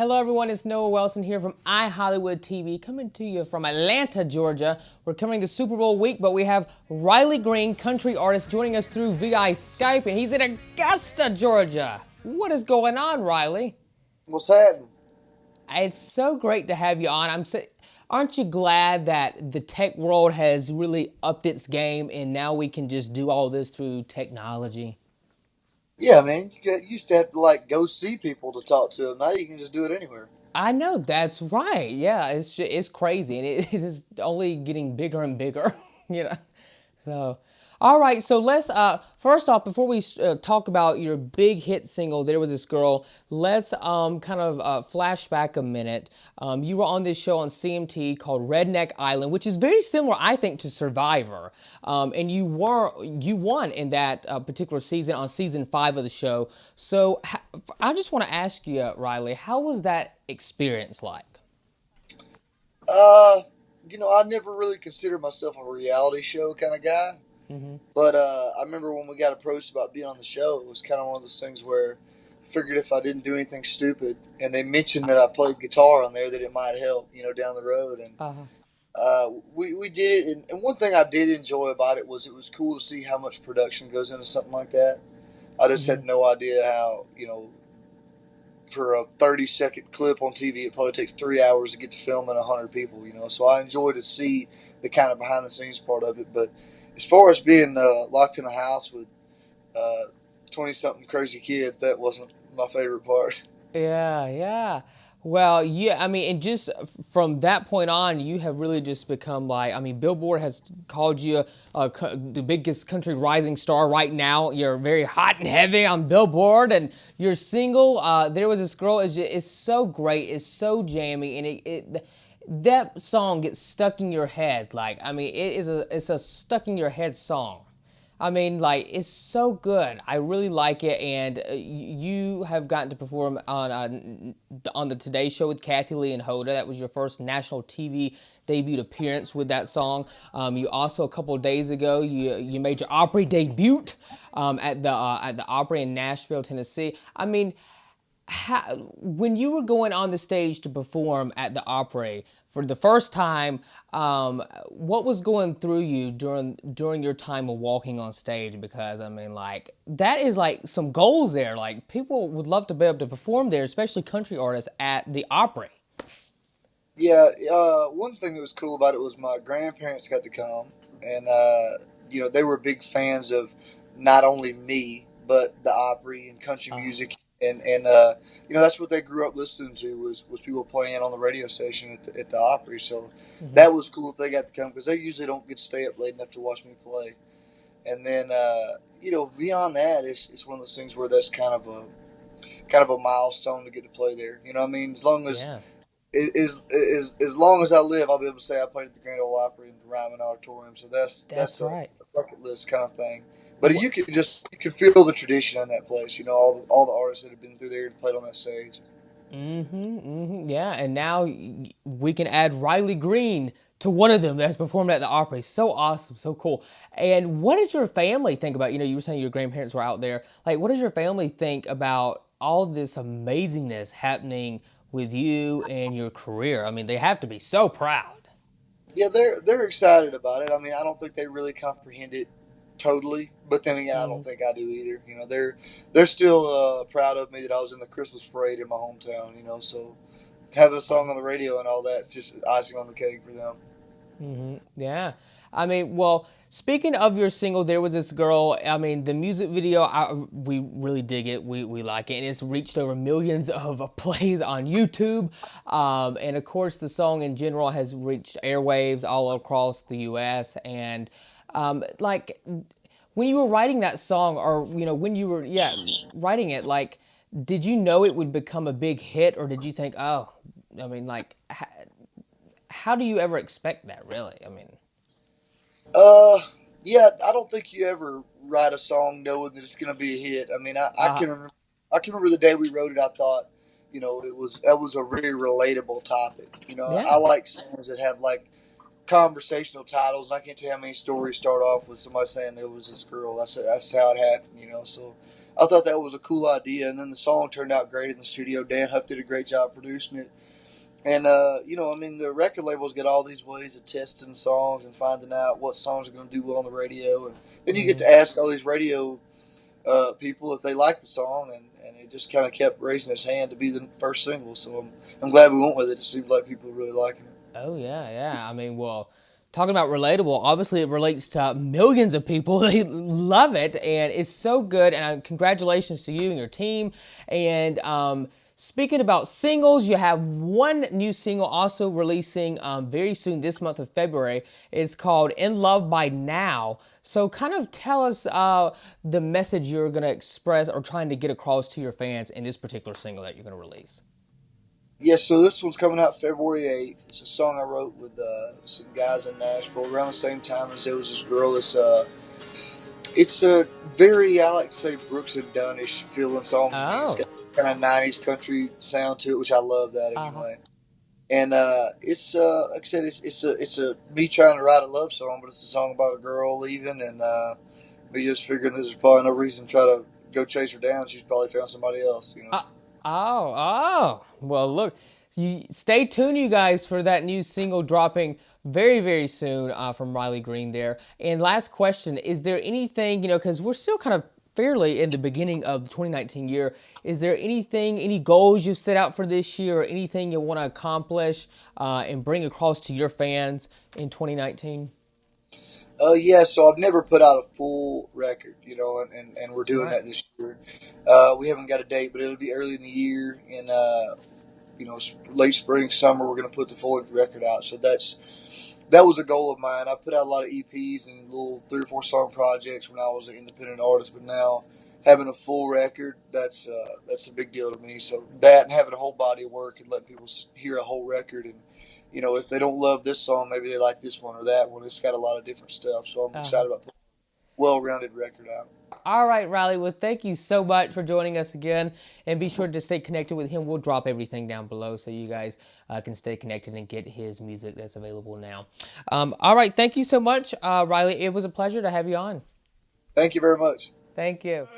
Hello, everyone. It's Noah Wilson here from iHollywood TV, coming to you from Atlanta, Georgia. We're covering the Super Bowl week, but we have Riley Green, country artist, joining us through VI Skype, and he's in Augusta, Georgia. What is going on, Riley? What's happening? It's so great to have you on. Aren't you glad that the tech world has really upped its game, and now we can just do all this through technology? Yeah, man. Used to have to go see people to talk to them. Now you can just do it anywhere. I know that's right. Yeah, it's crazy, and it is only getting bigger and bigger. you know. So, all right. So let's first off, before we talk about your big hit single, "There Was This Girl," let's kind of flash back a minute. You were on this show on CMT called Redneck Island, which is very similar, I think, to Survivor. And you won in that particular season on season 5 of the show. So I just want to ask you, Riley, how was that experience like? Uh, I never really considered myself a reality show kind of guy. Hmm. But I remember when we got approached about being on the show, it was kind of one of those things where I figured if I didn't do anything stupid, and they mentioned that I played guitar on there, that it might help, down the road. And Uh, we did it. And one thing I did enjoy about it was cool to see how much production goes into something like that. I just mhm. had no idea how, for a 30-second clip on TV, it probably takes 3 hours to get to filming 100 people, So I enjoy to see the kind of behind the scenes part of it. But as far as being locked in a house with 20 something crazy kids, that wasn't my favorite part. Yeah, yeah. Well, yeah, I mean, and just from that point on, you have really just become like, I mean, Billboard has called you the biggest country rising star right now. You're very hot and heavy on Billboard, and your single, There Was This Girl, is so great, it's so jammy, and that song gets stuck in your head. Like, I mean, it's a stuck in your head song. I mean, like, it's so good. I really like it, and you have gotten to perform on the Today Show with Kathy Lee and Hoda. That was your first national TV debut appearance with that song. You also, a couple of days ago, you made your Opry debut at the Opry in Nashville, Tennessee. I mean, when you were going on the stage to perform at the Opry for the first time, what was going through you during your time of walking on stage? Because I mean, like that is like some goals there. Like people would love to be able to perform there, especially country artists at the Opry. Yeah, one thing that was cool about it was my grandparents got to come, and they were big fans of not only me but the Opry and country Uh, music, and that's what they grew up listening to was people playing on the radio station at the Opry. So mhm. that was cool that they got to come because they usually don't get to stay up late enough to watch me play. And then beyond that, it's one of those things where that's kind of a milestone to get to play there. You know what I mean? As long as Yeah, as long as I live, I'll be able to say I played at the Grand Ole Opry and the Ryman Auditorium. So that's that's a right. bucket list kind of thing. But you can feel the tradition in that place. All the artists that have been through there and played on that stage. Yeah, and now we can add Riley Green to one of them that's performed at the Opry. So awesome, so cool. And what did your family think about? You were saying your grandparents were out there. Like, what does your family think about all this amazingness happening with you and your career? I mean, they have to be so proud. Yeah, they're excited about it. I mean, I don't think they really comprehend it totally, but then again, I don't Mm. think I do either. They're still proud of me that I was in the Christmas parade in my hometown. So having a song on the radio and all that's just icing on the cake for them. Yeah. I mean, well, speaking of your single, There Was This Girl, I mean, the music video, we really dig it. We like it. And it's reached over millions of plays on YouTube. And of course, the song in general has reached airwaves all across the US. And like, when you were writing that song, or, when you were, yeah, writing it, like, did you know it would become a big hit, or did you think, oh, I mean, like, how do you ever expect that, really? I mean, Uh, yeah, I don't think you ever write a song knowing that it's going to be a hit. I mean, uh, I can remember the day we wrote it. I thought, that was a very relatable topic. I yeah. like songs that have like conversational titles. And I can't tell you how many stories start off with somebody saying there was this girl. That's how it happened. So I thought that was a cool idea, and then the song turned out great in the studio. Dan Huff did a great job producing it, and I mean, the record labels get all these ways of testing songs and finding out what songs are going to do well on the radio, and then you get Hmm. to ask all these radio people if they like the song, and it just kind of kept raising its hand to be the first single. So I'm glad we went with it. It seems like people are really liking it. Oh yeah, yeah. I mean, well, talking about relatable, obviously it relates to millions of people. They love it, and it's so good. And congratulations to you and your team. And speaking about singles, you have one new single also releasing very soon this month of February. It's called "In Love by Now." So, kind of tell us the message you're going to express or trying to get across to your fans in this particular single that you're going to release. Yeah, so this one's coming out February 8th. It's a song I wrote with some guys in Nashville around the same time as there was this girl. It's a very, I like to say, Brooks and Dunnish feeling song to me. It's Oh. got kind of 90s country sound to it, which I love that Uh huh. anyway. And it's like I said, it's a me trying to write a love song, but it's a song about a girl leaving, and me just figuring there's probably no reason to try to go chase her down. She's probably found somebody else, you know. Uh, oh. Well, look, you stay tuned, you guys, for that new single dropping very, very soon from Riley Green there. And last question, is there anything, because we're still kind of fairly in the beginning of the 2019 year, is there anything, any goals you've set out for this year or anything you want to accomplish and bring across to your fans in 2019? Yeah, so I've never put out a full record, and we're doing Right. that this year. We haven't got a date, but it'll be early in the year, and late spring, summer, we're going to put the full record out. So that was a goal of mine. I put out a lot of EPs and little 3 or 4 song projects when I was an independent artist, but now having a full record, that's a big deal to me. So that and having a whole body of work and letting people hear a whole record, and if they don't love this song, maybe they like this one or that one. It's got a lot of different stuff, so I'm Uh-huh. excited about putting a well-rounded record out. All right, Riley. Well, thank you so much for joining us again. And be sure to stay connected with him. We'll drop everything down below so you guys can stay connected and get his music that's available now. All right. Thank you so much, Riley. It was a pleasure to have you on. Thank you very much. Thank you.